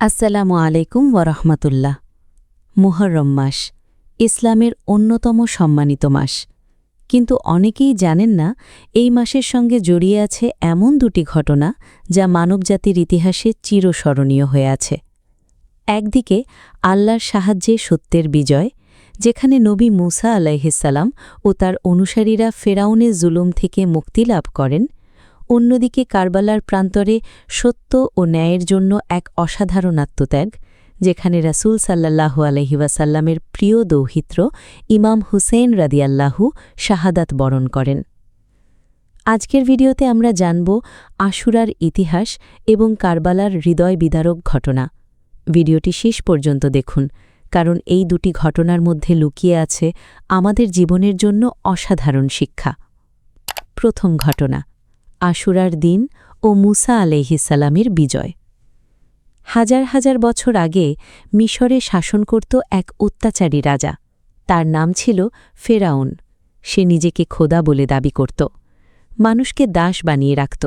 আসসালামু আলাইকুম ওয়ারহমাতুল্লাহ। মুহররম মাস ইসলামের অন্যতম সম্মানিত মাস, কিন্তু অনেকেই জানেন না এই মাসের সঙ্গে জড়িয়ে আছে এমন দুটি ঘটনা যা মানবজাতির ইতিহাসে চিরস্মরণীয় হয়ে আছে। একদিকে আল্লাহর সাহায্যে সত্যের বিজয়, যেখানে নবী মুসা আলাইহিসসালাম ও তার অনুসারীরা ফেরাউনের জুলুম থেকে মুক্তি লাভ করেন। অন্যদিকে কারবালার প্রান্তরে সত্য ও ন্যায়ের জন্য এক অসাধারণ আত্মত্যাগ, যেখানে রাসূল সাল্লাল্লাহু আলাইহি ওয়াসাল্লামের প্রিয় দৌহিত্র ইমাম হুসেইন রাদিয়াল্লাহু শাহাদাত বরণ করেন। আজকের ভিডিওতে আমরা জানব আশুরার ইতিহাস এবং কারবালার হৃদয় বিদারক ঘটনা। ভিডিওটি শেষ পর্যন্ত দেখুন, কারণ এই দুটি ঘটনার মধ্যে লুকিয়ে আছে আমাদের জীবনের জন্য অসাধারণ শিক্ষা। প্রথম ঘটনা, আশুরার দিন ও মুসা আলাইহিসসালামের বিজয়। হাজার হাজার বছর আগে মিশরে শাসন করত এক অত্যাচারী রাজা। তার নাম ছিল ফেরাউন। সে নিজেকে খোদা বলে দাবি করত, মানুষকে দাস বানিয়ে রাখত।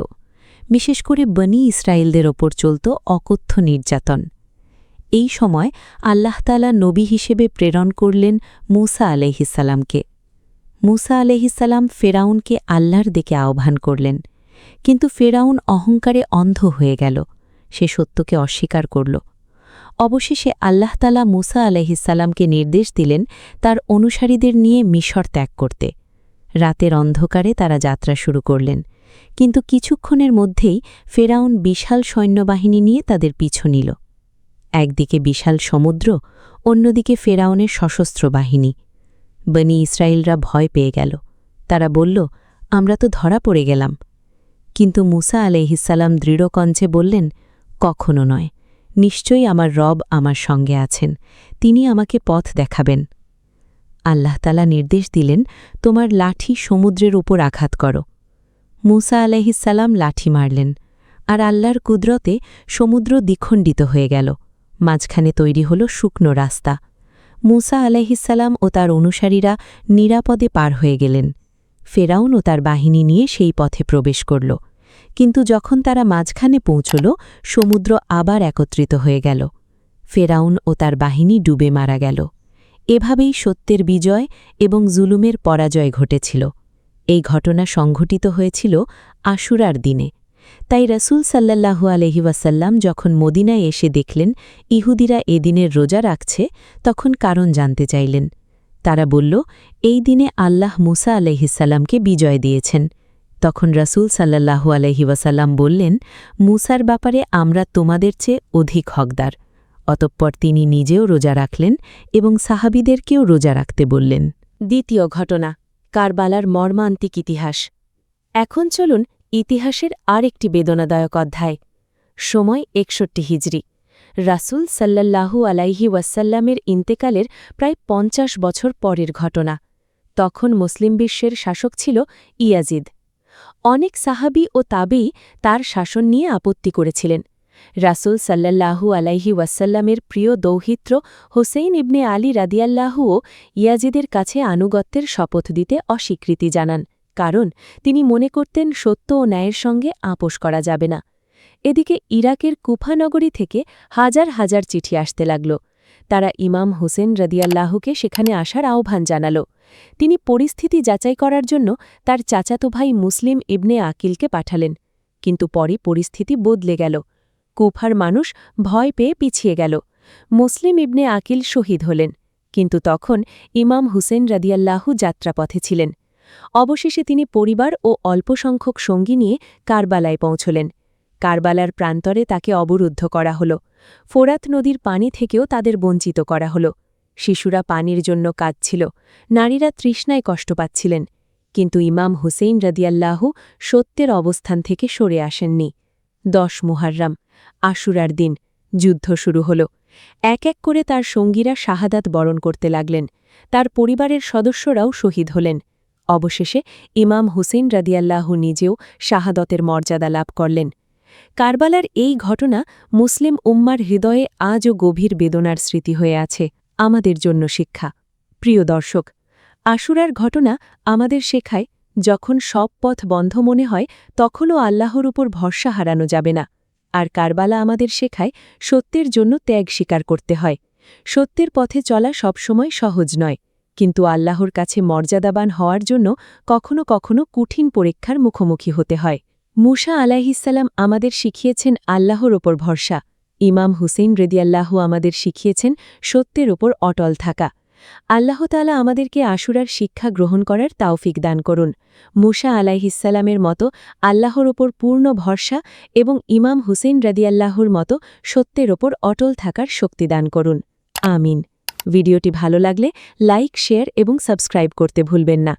বিশেষ করে বনি ইসরায়েলদের ওপর চলত অকথ্য নির্যাতন। এই সময় আল্লাহ তাআলা নবী হিসেবে প্রেরণ করলেন মুসা আলাইহিসসালামকে। মুসা আলাইহিসসালাম ফেরাউনকে আল্লাহর দিকে আহ্বান করলেন, কিন্তু ফেরাউন অহংকারে অন্ধ হয়ে গেল। সে সত্যকে অস্বীকার করল। অবশেষে আল্লাহ তাআলা মুসা আলাইহিসসালামকে নির্দেশ দিলেন তার অনুসারীদের নিয়ে মিশর ত্যাগ করতে। রাতের অন্ধকারে তারা যাত্রা শুরু করলেন, কিন্তু কিছুক্ষণের মধ্যেই ফেরাউন বিশাল সৈন্যবাহিনী নিয়ে তাদের পিছু নিল। একদিকে বিশাল সমুদ্র, অন্যদিকে ফেরাউনের সশস্ত্র বাহিনী। বনি ইসরায়েলরা ভয় পেয়ে গেল। তারা বলল, আমরা তো ধরা পড়ে গেলাম। কিন্তু মুসা আলাইহিসসালাম দৃঢ়কণ্ঠে বললেন, কখনো নয়, নিশ্চয়ই আমার রব আমার সঙ্গে আছেন, তিনি আমাকে পথ দেখাবেন। আল্লাহ তাআলা নির্দেশ দিলেন, তোমার লাঠি সমুদ্রের উপর আঘাত করো। মুসা আলাইহিসসালাম লাঠি মারলেন, আর আল্লাহর কুদরতে সমুদ্র দ্বিখণ্ডিত হয়ে গেল। মাঝখানে তৈরি হল শুকনো রাস্তা। মুসা আলাইহিসসালাম ও তার অনুসারীরা নিরাপদে পার হয়ে গেলেন। ফেরাউন ও তার বাহিনী নিয়ে সেই পথে প্রবেশ করল, কিন্তু যখন তারা মাঝখানে পৌঁছল, সমুদ্র আবার একত্রিত হয়ে গেল। ফেরাউন ও তার বাহিনী ডুবে মারা গেল। এভাবেই সত্যের বিজয় এবং জুলুমের পরাজয় ঘটেছিল। এই ঘটনা সংঘটিত হয়েছিল আশুরার দিনে। তাই রাসূল সাল্লাল্লাহু আলাইহি ওয়াসাল্লাম যখন মদিনায় এসে দেখলেন ইহুদিরা এদিনের রোজা রাখছে, তখন কারণ জানতে চাইলেন। তারা বলল, এই দিনে আল্লাহ মুসা আলাইহিসসালামকে বিজয় দিয়েছেন। তখন রাসূল সাল্লাল্লাহু আলাইহি ওয়াসাল্লাম বললেন, মুসার ব্যাপারে আমরা তোমাদের চেয়ে অধিক হকদার। অতঃপর তিনি নিজেও রোজা রাখলেন এবং সাহাবীদেরকেও রোজা রাখতে বললেন। দ্বিতীয় ঘটনা, কারবালার মর্মান্তিক ইতিহাস। এখন চলুন ইতিহাসের আরেকটি বেদনাদায়ক অধ্যায়। সময় 61 হিজরি। রাসূল সাল্লাল্লাহু আলাইহি ওয়াসাল্লামের ইন্তেকালের প্রায় 50 বছর পরের ঘটনা। তখন মুসলিম বিশ্বের শাসক ছিল ইয়াজিদ। অনেক সাহাবী ও তাবেঈ তার শাসন নিয়ে আপত্তি করেছিলেন। রাসূল সাল্লাল্লাহু আলাইহি ওয়াসাল্লামের প্রিয় দৌহিত্র হোসেইন ইবনে আলী রাদিয়াল্লাহুও ইয়াজিদের কাছে আনুগত্যের শপথ দিতে অস্বীকৃতি জানান, কারণ তিনি মনে করতেন সত্য ও ন্যায়ের সঙ্গে আপোস করা যাবে না। এদিকে ইরাকের কুফা নগরী থেকে হাজার হাজার চিঠি আসতে লাগল। তারা ইমাম হুসেন রাদিয়াল্লাহুকে সেখানে আসার আহ্বান জানাল। তিনি পরিস্থিতি যাচাই করার জন্য তার চাচাতো ভাই মুসলিম ইবনে আকিলকে পাঠালেন, কিন্তু পরে পরিস্থিতি বদলে গেল। কুফার মানুষ ভয় পেয়ে পিছিয়ে গেল। মুসলিম ইবনে আকিল শহীদ হলেন, কিন্তু তখন ইমাম হুসেন রাদিয়াল্লাহু যাত্রাপথে ছিলেন। অবশেষে তিনি পরিবার ও অল্পসংখ্যক সঙ্গী নিয়ে কারবালায় পৌঁছলেন। কারবালার প্রান্তরে তাকে অবরুদ্ধ করা হল। ফোরাত নদীর পানি থেকেও তাদের বঞ্চিত করা হল। শিশুরা পানির জন্য কাঁদছিল, নারীরা তৃষ্ণায় কষ্ট পাচ্ছিলেন। কিন্তু ইমাম হুসেইন রাদিয়াল্লাহু সত্যের অবস্থান থেকে সরে আসেননি। 10 মুহররম, আশুরার দিন, যুদ্ধ শুরু হল। এক এক করে তার সঙ্গীরা শাহাদাত বরণ করতে লাগলেন। তার পরিবারের সদস্যরাও শহীদ হলেন। অবশেষে ইমাম হুসেইন রাদিয়াল্লাহু নিজেও শাহাদতের মর্যাদা লাভ করলেন। কারবালার এই ঘটনা মুসলিম উম্মার হৃদয়ে আজও গভীর বেদনার স্মৃতি হয়ে আছে, আমাদের জন্য শিক্ষা। প্রিয় দর্শক, আশুরার ঘটনা আমাদের শেখায়, যখন সব পথ বন্ধ মনে হয় তখনও আল্লাহর উপর ভরসা হারানো যাবে না। আর কারবালা আমাদের শেখায় সত্যের জন্য ত্যাগ স্বীকার করতে হয়। সত্যের পথে চলা সবসময় সহজ নয়, কিন্তু আল্লাহর কাছে মর্যাদাবান হওয়ার জন্য কখনো কখনো কঠিন পরীক্ষার মুখোমুখি হতে হয়। মূসা আলাইহিসসালাম আমাদের শিখিয়েছেন আল্লাহর ওপর ভরসা। ইমাম হুসেইন রেদিয়াল্লাহু আমাদের শিখিয়েছেন সত্যের ওপর অটল থাকা। আল্লাহ তাআলা আমাদেরকে আশুরার শিক্ষা গ্রহণ করার তাওফিক দান করুন। মূসা আলাইহিসসালামের মতো আল্লাহর ওপর পূর্ণ ভরসা এবং ইমাম হুসেইন রাদিয়াল্লাহুর মতো সত্যের ওপর অটল থাকার শক্তি দান করুন। আমিন। ভিডিওটি ভালো লাগলে লাইক, শেয়ার এবং সাবস্ক্রাইব করতে ভুলবেন না।